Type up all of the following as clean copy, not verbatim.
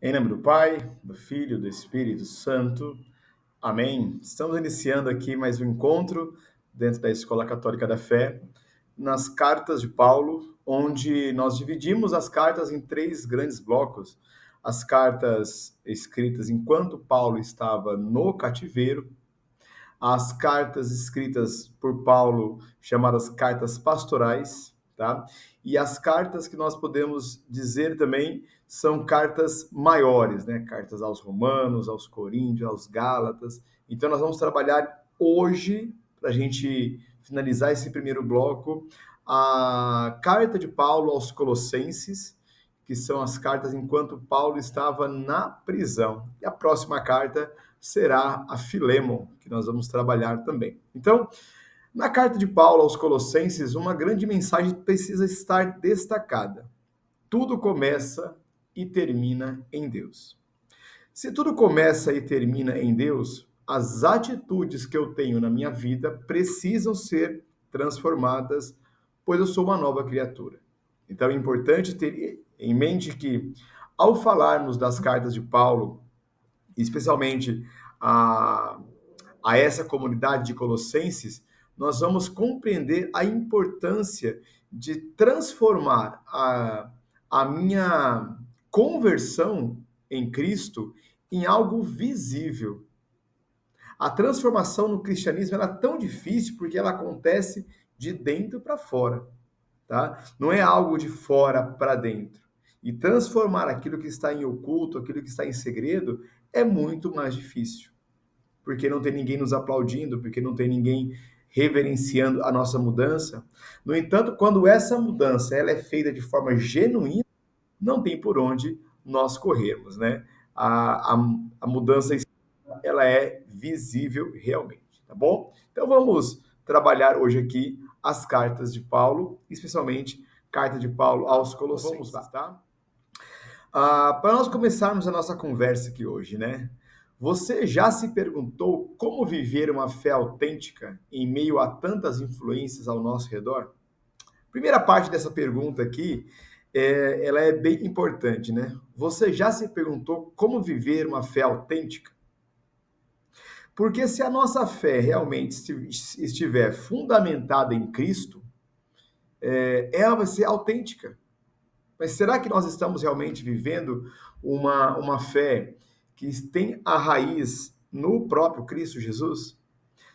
Em nome do Pai, do Filho, do Espírito Santo. Amém. Estamos iniciando aqui mais um encontro dentro da Escola Católica da Fé, nas cartas de Paulo, onde nós dividimos as cartas em três grandes blocos. As cartas escritas enquanto Paulo estava no cativeiro, as cartas escritas por Paulo, chamadas cartas pastorais, tá? E as cartas que nós podemos dizer também são cartas maiores, né? Cartas aos Romanos, aos Coríntios, aos Gálatas. Então, nós vamos trabalhar hoje, para a gente finalizar esse primeiro bloco, a carta de Paulo aos Colossenses, que são as cartas enquanto Paulo estava na prisão. E a próxima carta será a Filemon, que nós vamos trabalhar também. Então, na carta de Paulo aos Colossenses, uma grande mensagem precisa estar destacada. Tudo começa e termina em Deus. Se tudo começa e termina em Deus, as atitudes que eu tenho na minha vida precisam ser transformadas, pois eu sou uma nova criatura. Então é importante ter em mente que, ao falarmos das cartas de Paulo, especialmente a, a essa comunidade de Colossenses, nós vamos compreender a importância de transformar a minha conversão em Cristo em algo visível. A transformação no cristianismo é tão difícil porque ela acontece de dentro para fora, tá? Não é algo de fora para dentro. E transformar aquilo que está em oculto, aquilo que está em segredo, é muito mais difícil. Porque não tem ninguém nos aplaudindo, porque não tem ninguém reverenciando a nossa mudança. No entanto, quando essa mudança ela é feita de forma genuína, não tem por onde nós corrermos, né? A, a, a mudança ela é visível realmente, tá bom? Então vamos trabalhar hoje aqui as cartas de Paulo, especialmente carta de Paulo aos Colossenses, tá? Para nós começarmos a nossa conversa aqui hoje, né? Você já se perguntou como viver uma fé autêntica em meio a tantas influências ao nosso redor? Primeira parte dessa pergunta aqui, ela é bem importante, né? Você já se perguntou como viver uma fé autêntica? Porque se a nossa fé realmente estiver fundamentada em Cristo, ela vai ser autêntica. Mas será que nós estamos realmente vivendo uma fé que tem a raiz no próprio Cristo Jesus?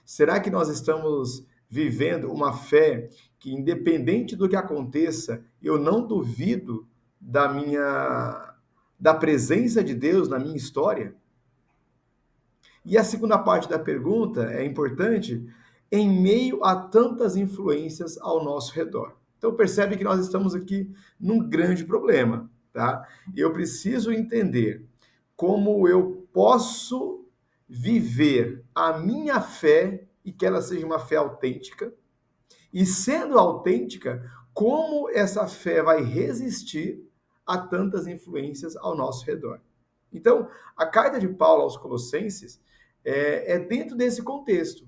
Será que nós estamos vivendo uma fé que, independente do que aconteça, eu não duvido da presença de Deus na minha história? E a segunda parte da pergunta é importante, em meio a tantas influências ao nosso redor. Então percebe que nós estamos aqui num grande problema, tá? Eu preciso entender como eu posso viver a minha fé e que ela seja uma fé autêntica, e sendo autêntica, como essa fé vai resistir a tantas influências ao nosso redor. Então, a carta de Paulo aos Colossenses é dentro desse contexto,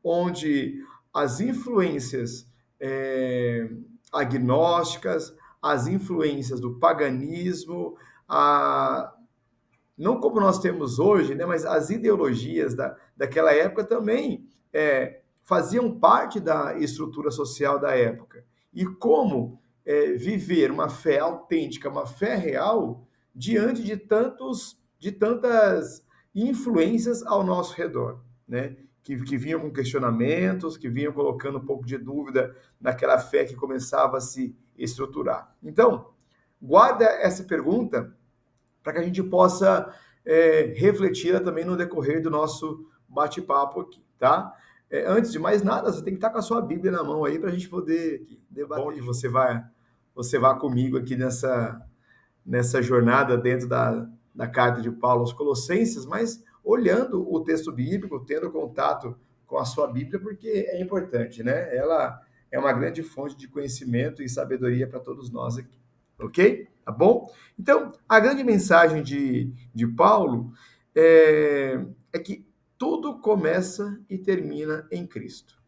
onde as influências é, agnósticas, as influências do paganismo, não como nós temos hoje, né, mas as ideologias daquela época também faziam parte da estrutura social da época. E como viver uma fé autêntica, uma fé real, diante de tantas influências ao nosso redor, né? Que vinham com questionamentos, que vinham colocando um pouco de dúvida naquela fé que começava a se estruturar. Então, guarda essa pergunta para que a gente possa refleti-la também no decorrer do nosso bate-papo aqui, tá? Antes de mais nada, você tem que estar com a sua Bíblia na mão aí para a gente poder debater. Bom que você vá comigo aqui nessa jornada dentro da carta de Paulo aos Colossenses, mas olhando o texto bíblico, tendo contato com a sua Bíblia, porque é importante, né? Ela é uma grande fonte de conhecimento e sabedoria para todos nós aqui, ok? Tá bom? Então, a grande mensagem de Paulo é que tudo começa e termina em Cristo.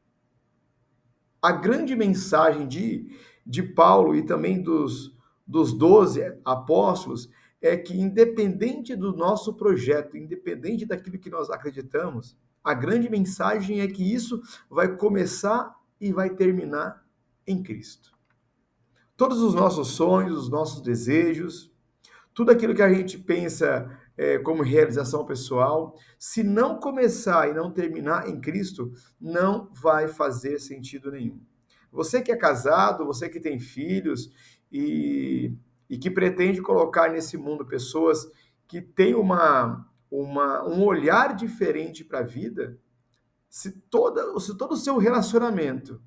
A grande mensagem de Paulo e também dos 12 apóstolos é que, independente do nosso projeto, independente daquilo que nós acreditamos, a grande mensagem é que isso vai começar e vai terminar em Cristo. Todos os nossos sonhos, os nossos desejos, tudo aquilo que a gente pensa como realização pessoal, se não começar e não terminar em Cristo, não vai fazer sentido nenhum. Você que é casado, você que tem filhos e que pretende colocar nesse mundo pessoas que têm um olhar diferente para a vida, se todo o seu relacionamento,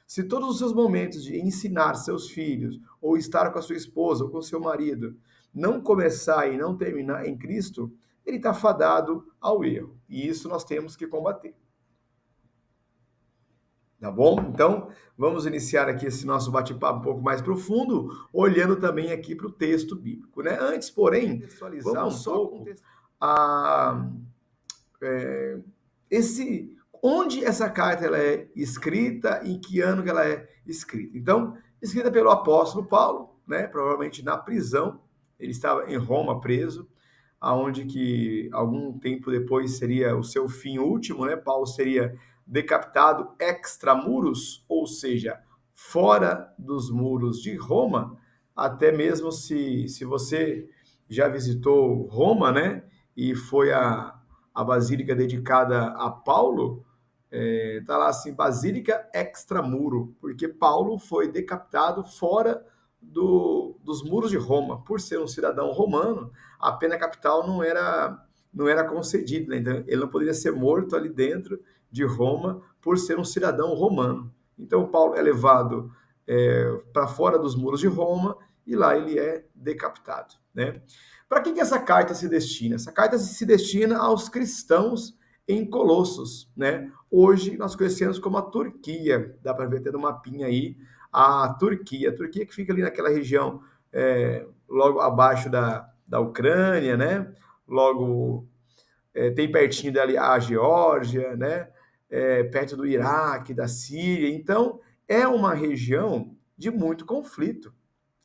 se todos os seus momentos de ensinar seus filhos, ou estar com a sua esposa, ou com o seu marido, não começar e não terminar em Cristo, ele está fadado ao erro. E isso nós temos que combater. Tá bom? Então, vamos iniciar aqui esse nosso bate-papo um pouco mais profundo, olhando também aqui para o texto bíblico, né? Antes, porém, vamos um pouco a onde essa carta ela é escrita, em que ano que ela é escrita. Então, escrita pelo apóstolo Paulo, né? Provavelmente na prisão, ele estava em Roma preso, aonde que algum tempo depois seria o seu fim último, né? Paulo seria decapitado extramuros, ou seja, fora dos muros de Roma. Até mesmo se você já visitou Roma, né? E foi a basílica dedicada a Paulo, tá lá assim, Basílica Extramuro, porque Paulo foi decapitado fora dos muros de Roma. Por ser um cidadão romano, a pena capital não era concedida, né? Então, ele não poderia ser morto ali dentro de Roma por ser um cidadão romano. Então, Paulo é levado para fora dos muros de Roma e lá ele é decapitado, né? Para quem que essa carta se destina? Essa carta se destina aos cristãos em Colossos, né? Hoje nós conhecemos como a Turquia, dá para ver até no mapinha aí, a Turquia que fica ali naquela região logo abaixo da Ucrânia, né? Logo tem pertinho dali a Geórgia, né? Perto do Iraque, da Síria. Então é uma região de muito conflito.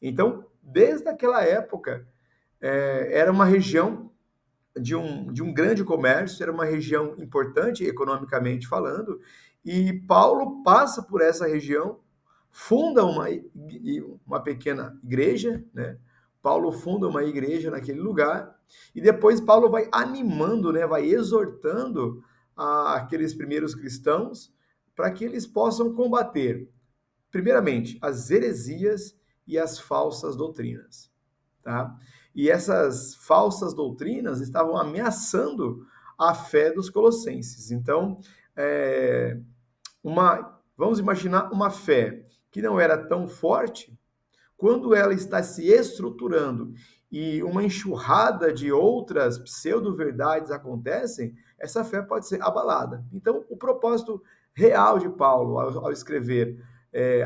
Então, desde aquela época, era uma região de um grande comércio, era uma região importante economicamente falando, e Paulo passa por essa região, funda uma pequena igreja, né? Paulo funda uma igreja naquele lugar, e depois Paulo vai animando, né? Vai exortando aqueles primeiros cristãos para que eles possam combater, primeiramente, as heresias e as falsas doutrinas, tá? E essas falsas doutrinas estavam ameaçando a fé dos colossenses. Então, vamos imaginar uma fé que não era tão forte, quando ela está se estruturando e uma enxurrada de outras pseudo-verdades acontecem, essa fé pode ser abalada. Então, o propósito real de Paulo ao escrever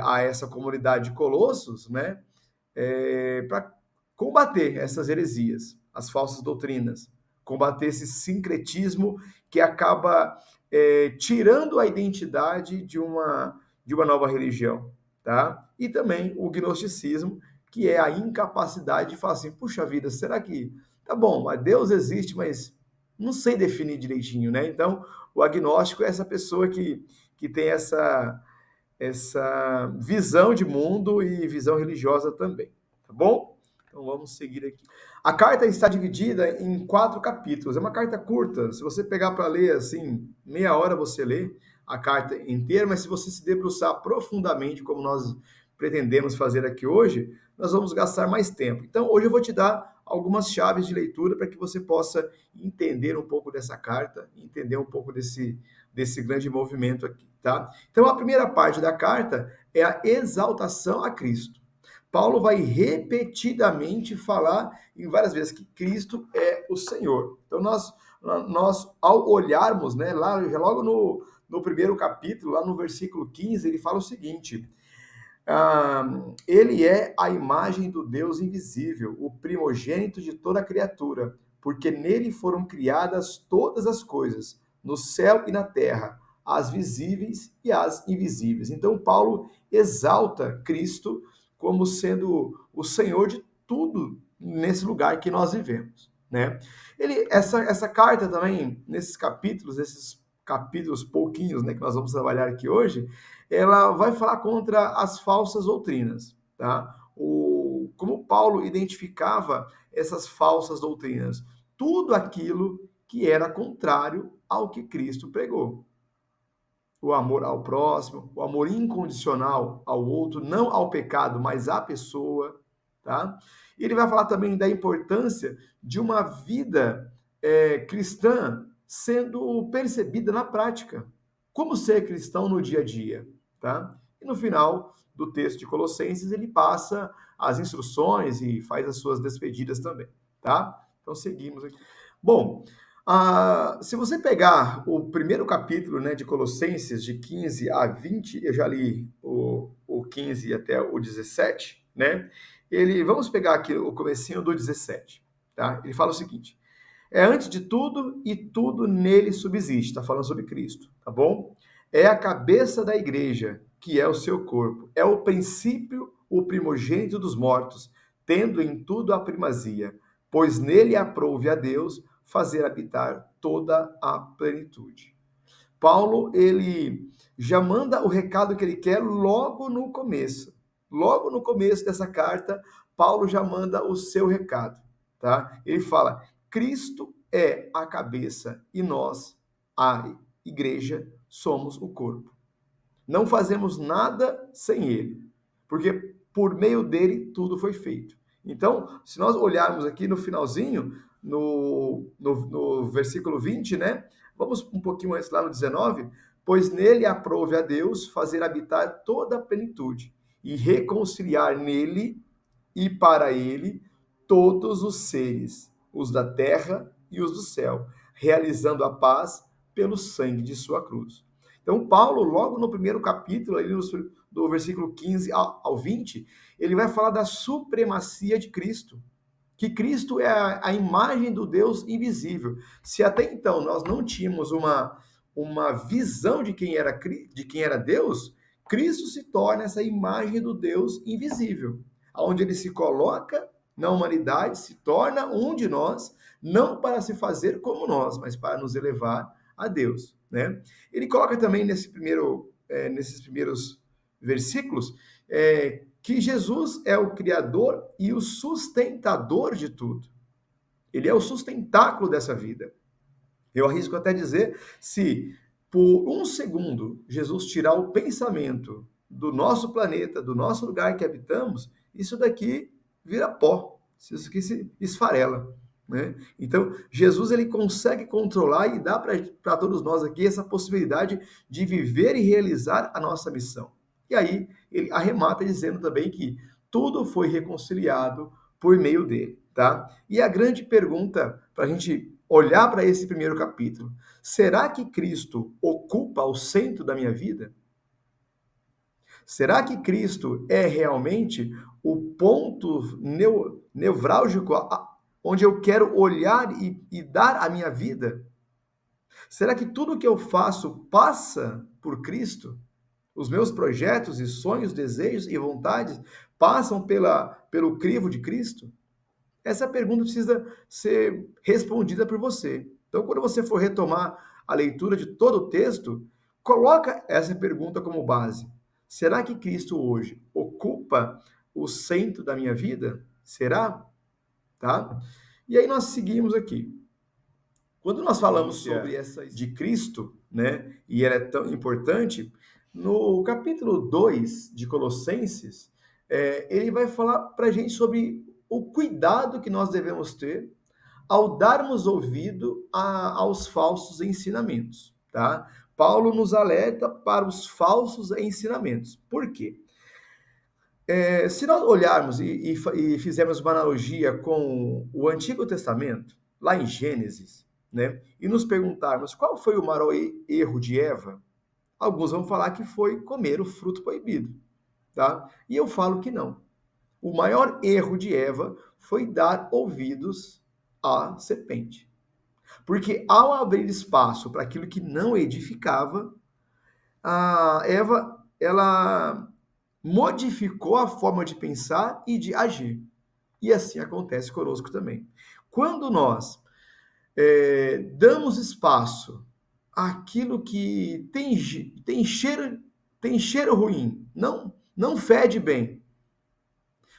a essa comunidade de Colossos, né, para combater essas heresias, as falsas doutrinas, combater esse sincretismo que acaba tirando a identidade de uma nova religião, tá? E também o gnosticismo, que é a incapacidade de falar assim, puxa vida, será que tá bom, Deus existe, mas não sei definir direitinho, né? Então, o agnóstico é essa pessoa que tem essa visão de mundo e visão religiosa também, tá bom? Então vamos seguir aqui. A carta está dividida em 4 capítulos. É uma carta curta. Se você pegar para ler assim, meia hora você lê a carta inteira, mas se você se debruçar profundamente, como nós pretendemos fazer aqui hoje, nós vamos gastar mais tempo. Então hoje eu vou te dar algumas chaves de leitura para que você possa entender um pouco dessa carta, entender um pouco desse grande movimento aqui, tá? Então a primeira parte da carta é a exaltação a Cristo. Paulo vai repetidamente falar em várias vezes que Cristo é o Senhor. Então nós ao olharmos, né, lá já logo no primeiro capítulo, lá no versículo 15, ele fala o seguinte: ele é a imagem do Deus invisível, o primogênito de toda a criatura, porque nele foram criadas todas as coisas, no céu e na terra, as visíveis e as invisíveis. Então Paulo exalta Cristo como sendo o Senhor de tudo, nesse lugar que nós vivemos, né? Essa carta também, esses capítulos pouquinhos, né, que nós vamos trabalhar aqui hoje, ela vai falar contra as falsas doutrinas, tá? Como Paulo identificava essas falsas doutrinas? Tudo aquilo que era contrário ao que Cristo pregou. O amor ao próximo, o amor incondicional ao outro, não ao pecado, mas à pessoa, tá? E ele vai falar também da importância de uma vida cristã sendo percebida na prática. Como ser cristão no dia a dia, tá? E no final do texto de Colossenses, ele passa as instruções e faz as suas despedidas também, tá? Então seguimos aqui. Bom, se você pegar o primeiro capítulo, né, de Colossenses, de 15 a 20, eu já li o 15 até o 17, né? Vamos pegar aqui o comecinho do 17, tá? Ele fala o seguinte: é antes de tudo e tudo nele subsiste, está falando sobre Cristo, tá bom? É a cabeça da igreja, que é o seu corpo, é o princípio, o primogênito dos mortos, tendo em tudo a primazia, pois nele aprouve a Deus fazer habitar toda a plenitude. Paulo, ele já manda o recado que ele quer logo no começo. Logo no começo dessa carta, Paulo já manda o seu recado, tá? Ele fala: Cristo é a cabeça e nós, a igreja, somos o corpo. Não fazemos nada sem ele, porque por meio dele tudo foi feito. Então, se nós olharmos aqui no finalzinho, no versículo 20, né? Vamos um pouquinho antes, lá no 19. Pois nele aprove a Deus fazer habitar toda a plenitude e reconciliar nele e para ele todos os seres, os da terra e os do céu, realizando a paz pelo sangue de sua cruz. Então, Paulo, logo no primeiro capítulo, ali do versículo 15 ao 20, ele vai falar da supremacia de Cristo, que Cristo é a imagem do Deus invisível. Se até então nós não tínhamos uma visão de quem era Deus, Cristo se torna essa imagem do Deus invisível, onde ele se coloca na humanidade, se torna um de nós, não para se fazer como nós, mas para nos elevar a Deus, né? Ele coloca também nesses primeiros versículos que Jesus é o Criador e o sustentador de tudo. Ele é o sustentáculo dessa vida. Eu arrisco até dizer, se por um segundo Jesus tirar o pensamento do nosso planeta, do nosso lugar que habitamos, isso daqui vira pó, isso aqui se esfarela. Né? Então, Jesus ele consegue controlar e dá para todos nós aqui essa possibilidade de viver e realizar a nossa missão. E aí, ele arremata dizendo também que tudo foi reconciliado por meio dele. Tá? E a grande pergunta para a gente olhar para esse primeiro capítulo: será que Cristo ocupa o centro da minha vida? Será que Cristo é realmente o ponto nevrálgico onde eu quero olhar e dar a minha vida? Será que tudo que eu faço passa por Cristo? Os meus projetos e sonhos, desejos e vontades passam pelo crivo de Cristo? Essa pergunta precisa ser respondida por você. Então, quando você for retomar a leitura de todo o texto, coloca essa pergunta como base. Será que Cristo hoje ocupa o centro da minha vida? Será? Tá? E aí nós seguimos aqui. Quando nós falamos sobre essa de Cristo, né, e ela é tão importante, no capítulo 2 de Colossenses, ele vai falar para a gente sobre o cuidado que nós devemos ter ao darmos ouvido aos falsos ensinamentos, tá? Paulo nos alerta para os falsos ensinamentos. Por quê? Se nós olharmos e fizermos uma analogia com o Antigo Testamento, lá em Gênesis, né, e nos perguntarmos qual foi o maior erro de Eva, alguns vão falar que foi comer o fruto proibido, tá? E eu falo que não. O maior erro de Eva foi dar ouvidos à serpente. Porque ao abrir espaço para aquilo que não edificava, a ela modificou a forma de pensar e de agir. E assim acontece conosco também. Quando nós damos espaço àquilo que tem cheiro ruim, não fede bem,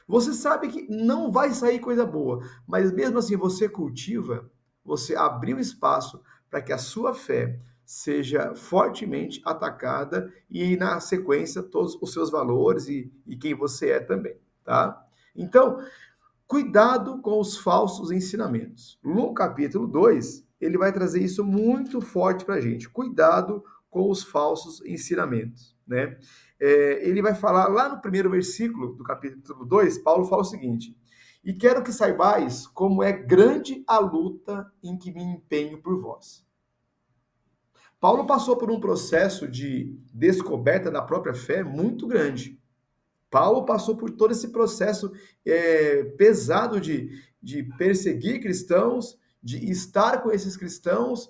você sabe que não vai sair coisa boa, mas mesmo assim você cultiva, você abriu espaço para que a sua fé seja fortemente atacada e, na sequência, todos os seus valores e quem você é também, tá? Então, cuidado com os falsos ensinamentos. No capítulo 2, ele vai trazer isso muito forte para a gente. Cuidado com os falsos ensinamentos, né? Ele vai falar lá no primeiro versículo do capítulo 2, Paulo fala o seguinte: e quero que saibais como é grande a luta em que me empenho por vós. Paulo passou por um processo de descoberta da própria fé muito grande. Paulo passou por todo esse processo pesado de perseguir cristãos, de estar com esses cristãos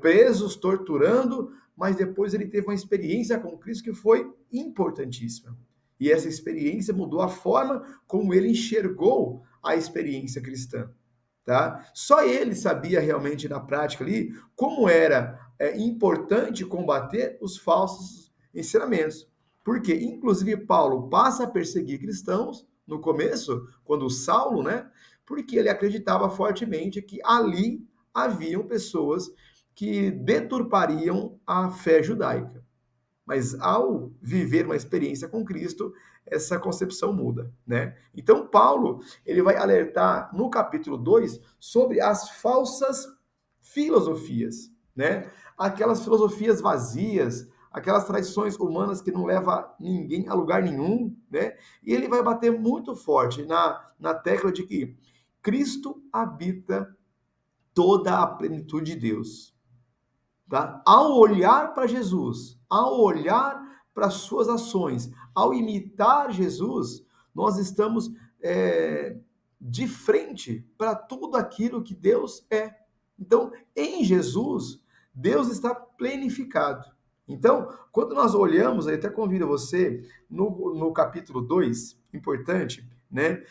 presos, torturando, mas depois ele teve uma experiência com Cristo que foi importantíssima. E essa experiência mudou a forma como ele enxergou a experiência cristã. Tá? Só ele sabia realmente na prática ali como era importante combater os falsos ensinamentos. Porque, inclusive, Paulo passa a perseguir cristãos no começo, quando Saulo, né? Porque ele acreditava fortemente que ali haviam pessoas que deturpariam a fé judaica. Mas ao viver uma experiência com Cristo, essa concepção muda, né? Então Paulo, ele vai alertar no capítulo 2 sobre as falsas filosofias, né? Aquelas filosofias vazias, aquelas tradições humanas que não levam ninguém a lugar nenhum, né? E ele vai bater muito forte na tecla de que Cristo habita toda a plenitude de Deus. Tá? Ao olhar para Jesus, ao olhar para suas ações, ao imitar Jesus, nós estamos de frente para tudo aquilo que Deus é. Então, em Jesus, Deus está plenificado. Então, quando nós olhamos, eu até convido você, no capítulo 2, importante, né?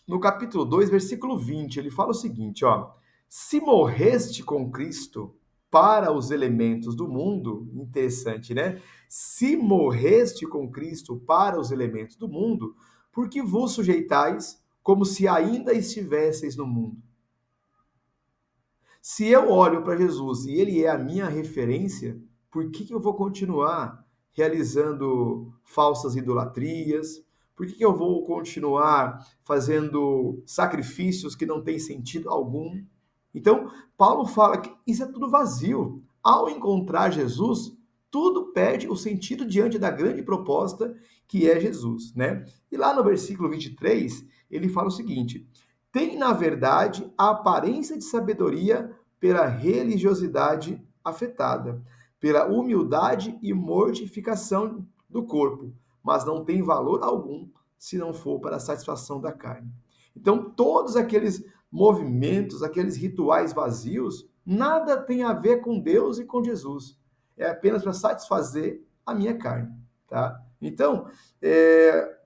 No capítulo 2, versículo 20, ele fala o seguinte, ó: se morreste com Cristo para os elementos do mundo, interessante, né? Se morreste com Cristo para os elementos do mundo, por que vos sujeitais como se ainda estivesseis no mundo? Se eu olho para Jesus e ele é a minha referência, por que eu vou continuar realizando falsas idolatrias? Por que eu vou continuar fazendo sacrifícios que não têm sentido algum? Então, Paulo fala que isso é tudo vazio. Ao encontrar Jesus, tudo perde o sentido diante da grande proposta que é Jesus, né? E lá no versículo 23, ele fala o seguinte: tem, na verdade, a aparência de sabedoria pela religiosidade afetada, pela humildade e mortificação do corpo, mas não tem valor algum se não for para a satisfação da carne. Então, todos aqueles movimentos, aqueles rituais vazios, nada tem a ver com Deus e com Jesus. É apenas para satisfazer a minha carne, tá? Então,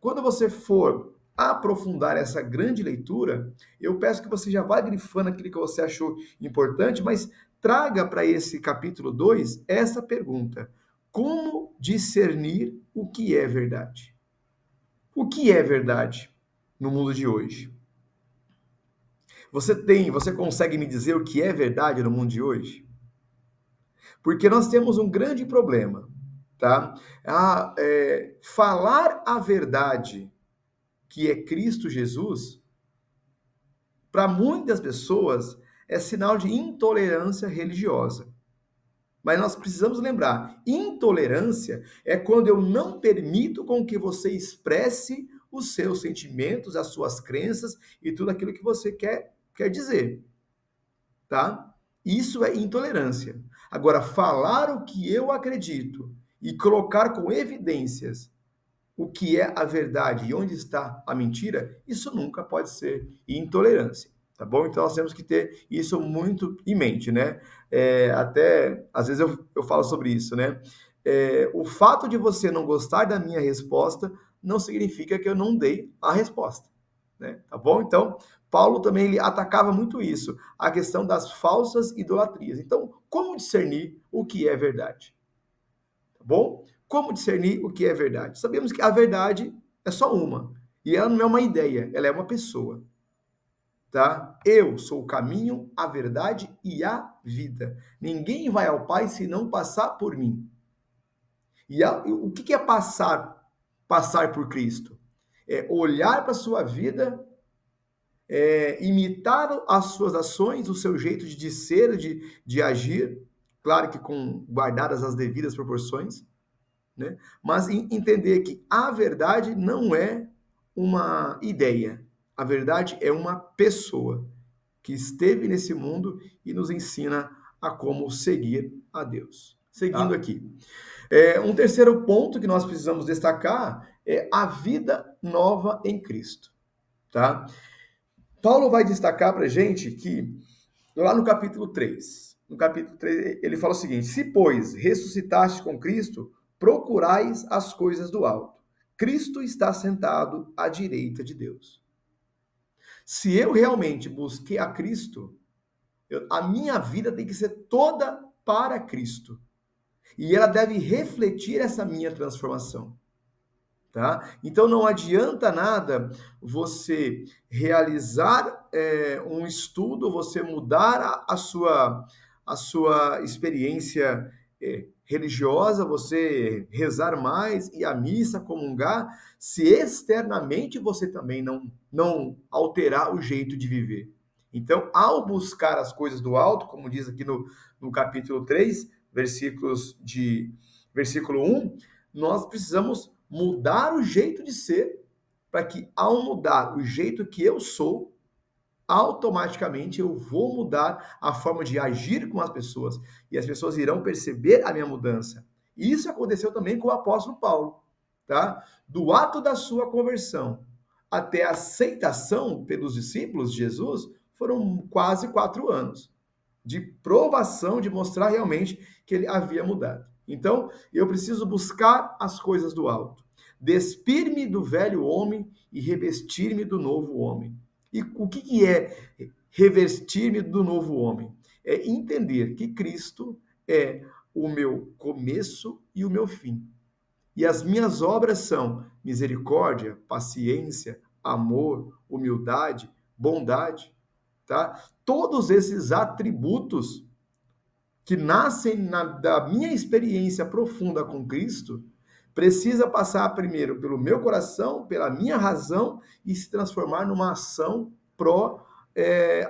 quando você for aprofundar essa grande leitura, eu peço que você já vá grifando aquilo que você achou importante, mas traga para esse capítulo 2 essa pergunta: como discernir o que é verdade? O que é verdade no mundo de hoje? Você consegue me dizer o que é verdade no mundo de hoje? Porque nós temos um grande problema, tá? Falar a verdade, que é Cristo Jesus, para muitas pessoas é sinal de intolerância religiosa. Mas nós precisamos lembrar, intolerância é quando eu não permito com que você expresse os seus sentimentos, as suas crenças e tudo aquilo que você quer dizer, tá? Isso é intolerância. Agora, falar o que eu acredito e colocar com evidências o que é a verdade e onde está a mentira, isso nunca pode ser intolerância, tá bom? Então nós temos que ter isso muito em mente, né? Até, às vezes eu falo sobre isso, né? O fato de você não gostar da minha resposta não significa que eu não dei a resposta. né? Tá bom? Então, Paulo também ele atacava muito isso, a questão das falsas idolatrias. Então, como discernir o que é verdade? Tá bom? Como discernir o que é verdade? Sabemos que a verdade é só uma, e ela não é uma ideia, ela é uma pessoa, tá? Eu sou o caminho, a verdade e a vida. Ninguém vai ao Pai se não passar por mim. O que é passar por Cristo? É olhar para a sua vida, imitar as suas ações, o seu jeito de ser, de agir, claro que com guardadas as devidas proporções, né? Mas entender que a verdade não é uma ideia, a verdade é uma pessoa que esteve nesse mundo e nos ensina a como seguir a Deus. Seguindo Tá? aqui. Um terceiro ponto que nós precisamos destacar é a vida nova em Cristo. Tá? Paulo vai destacar para a gente que, lá no capítulo 3, ele fala o seguinte: se, pois, ressuscitaste com Cristo, procurais as coisas do alto. Cristo está sentado à direita de Deus. Se eu realmente busquei a Cristo, a minha vida tem que ser toda para Cristo. E ela deve refletir essa minha transformação. Tá? Então não adianta nada você realizar um estudo, você mudar a sua experiência religiosa, você rezar mais e a missa, comungar, se externamente você também não alterar o jeito de viver. Então, ao buscar as coisas do alto, como diz aqui no capítulo 3, versículo 1, nós precisamos mudar o jeito de ser, para que ao mudar o jeito que eu sou, automaticamente eu vou mudar a forma de agir com as pessoas e as pessoas irão perceber a minha mudança. E isso aconteceu também com o apóstolo Paulo, tá? Do ato da sua conversão até a aceitação pelos discípulos de Jesus foram quase 4 anos de provação, de mostrar realmente que ele havia mudado. Então, eu preciso buscar as coisas do alto, despir-me do velho homem e revestir-me do novo homem. E o que é revestir-me do novo homem? É entender que Cristo é o meu começo e o meu fim. E as minhas obras são misericórdia, paciência, amor, humildade, bondade, tá? Todos esses atributos que nascem da minha experiência profunda com Cristo, precisa passar primeiro pelo meu coração, pela minha razão e se transformar numa ação pró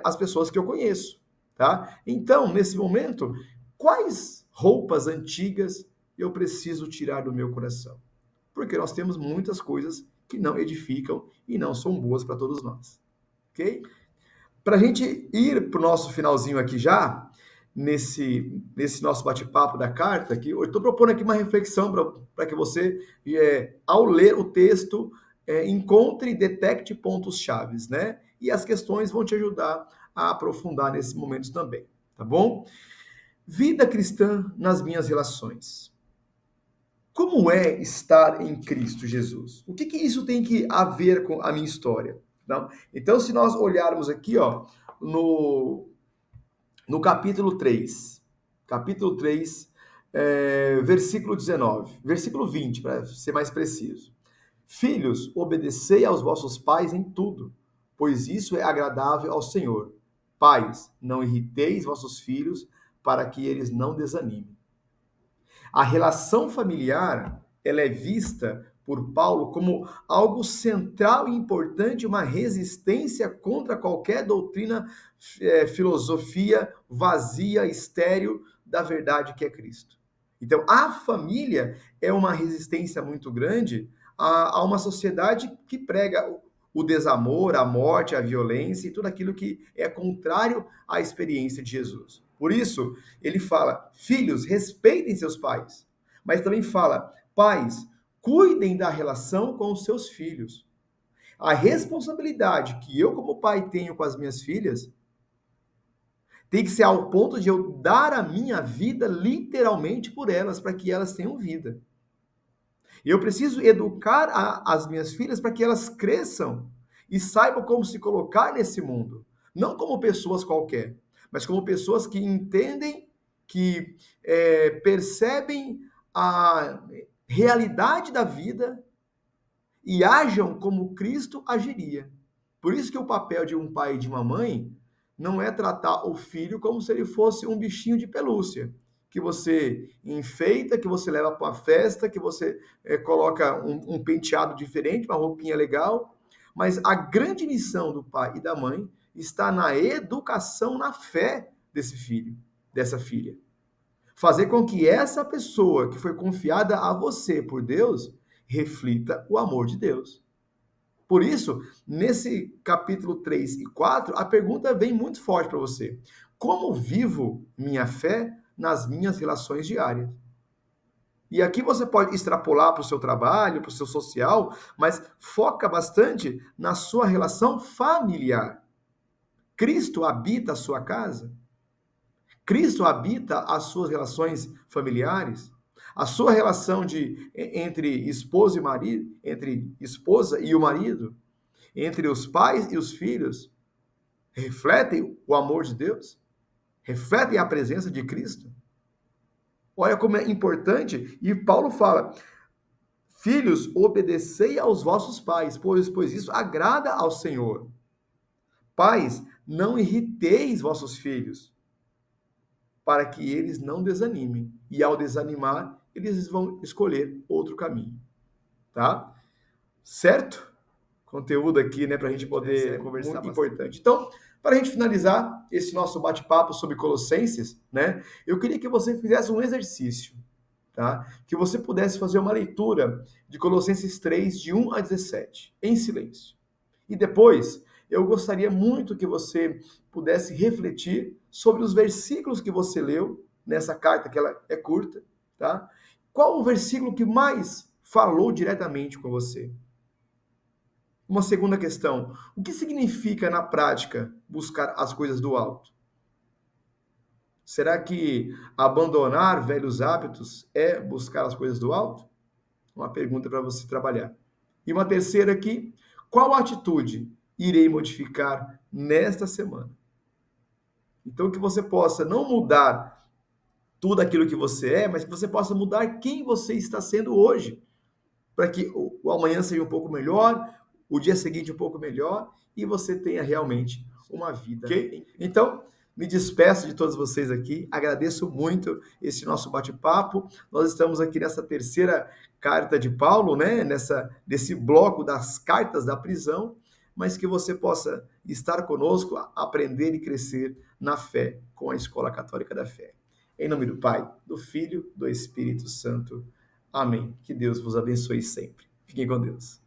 as pessoas que eu conheço, tá? Então, nesse momento, quais roupas antigas eu preciso tirar do meu coração? Porque nós temos muitas coisas que não edificam e não são boas para todos nós, ok? Para a gente ir para o nosso finalzinho aqui já, nesse nosso bate-papo da carta, que eu estou propondo aqui uma reflexão para que você, ao ler o texto, encontre e detecte pontos chaves, né? E as questões vão te ajudar a aprofundar nesses momentos também, tá bom? Vida cristã nas minhas relações. Como é estar em Cristo Jesus? O que isso tem que a ver com a minha história? Não? Então, se nós olharmos aqui, ó, no capítulo 3, versículo 19, versículo 20, para ser mais preciso. Filhos, obedecei aos vossos pais em tudo, pois isso é agradável ao Senhor. Pais, não irriteis vossos filhos, para que eles não desanimem. A relação familiar, ela é vista por Paulo como algo central e importante, uma resistência contra qualquer doutrina, filosofia vazia, estéril da verdade que é Cristo. Então, a família é uma resistência muito grande a uma sociedade que prega o desamor, a morte, a violência e tudo aquilo que é contrário à experiência de Jesus. Por isso, ele fala: filhos, respeitem seus pais. Mas também fala: pais, cuidem da relação com os seus filhos. A responsabilidade que eu, como pai, tenho com as minhas filhas tem que ser ao ponto de eu dar a minha vida literalmente por elas, para que elas tenham vida. Eu preciso educar as minhas filhas para que elas cresçam e saibam como se colocar nesse mundo. Não como pessoas qualquer, mas como pessoas que entendem, que percebem a realidade da vida e ajam como Cristo agiria. Por isso que o papel de um pai e de uma mãe não é tratar o filho como se ele fosse um bichinho de pelúcia, que você enfeita, que você leva para uma festa, que você coloca um penteado diferente, uma roupinha legal. Mas a grande missão do pai e da mãe está na educação, na fé desse filho, dessa filha. Fazer com que essa pessoa que foi confiada a você por Deus reflita o amor de Deus. Por isso, nesse capítulo 3 e 4, a pergunta vem muito forte para você. Como vivo minha fé nas minhas relações diárias? E aqui você pode extrapolar para o seu trabalho, para o seu social, mas foca bastante na sua relação familiar. Cristo habita a sua casa? Cristo habita as suas relações familiares? A sua relação entre esposa e marido, entre esposa e o marido, entre os pais e os filhos, refletem o amor de Deus? Refletem a presença de Cristo? Olha como é importante, e Paulo fala: filhos, obedecei aos vossos pais, pois isso agrada ao Senhor. Pais, não irriteis vossos filhos, para que eles não desanimem. E ao desanimar, eles vão escolher outro caminho. Tá? Certo? Conteúdo aqui, né, para a gente poder conversar. Muito importante. Então, para a gente finalizar esse nosso bate-papo sobre Colossenses, né, eu queria que você fizesse um exercício, tá? Que você pudesse fazer uma leitura de Colossenses 3, de 1 a 17, em silêncio. E depois, eu gostaria muito que você pudesse refletir sobre os versículos que você leu nessa carta, que ela é curta, tá? Qual o versículo que mais falou diretamente com você? Uma segunda questão: o que significa na prática buscar as coisas do alto? Será que abandonar velhos hábitos é buscar as coisas do alto? Uma pergunta para você trabalhar. E uma terceira aqui: qual atitude irei modificar nesta semana? Então, que você possa não mudar tudo aquilo que você é, mas que você possa mudar quem você está sendo hoje, para que o amanhã seja um pouco melhor, o dia seguinte um pouco melhor e você tenha realmente uma vida. Okay? Então, me despeço de todos vocês aqui, agradeço muito esse nosso bate-papo. Nós estamos aqui nessa terceira carta de Paulo, né? Nesse bloco das cartas da prisão, mas que você possa estar conosco, aprender e crescer na fé com a Escola Católica da Fé. Em nome do Pai, do Filho, do Espírito Santo. Amém. Que Deus vos abençoe sempre. Fiquem com Deus.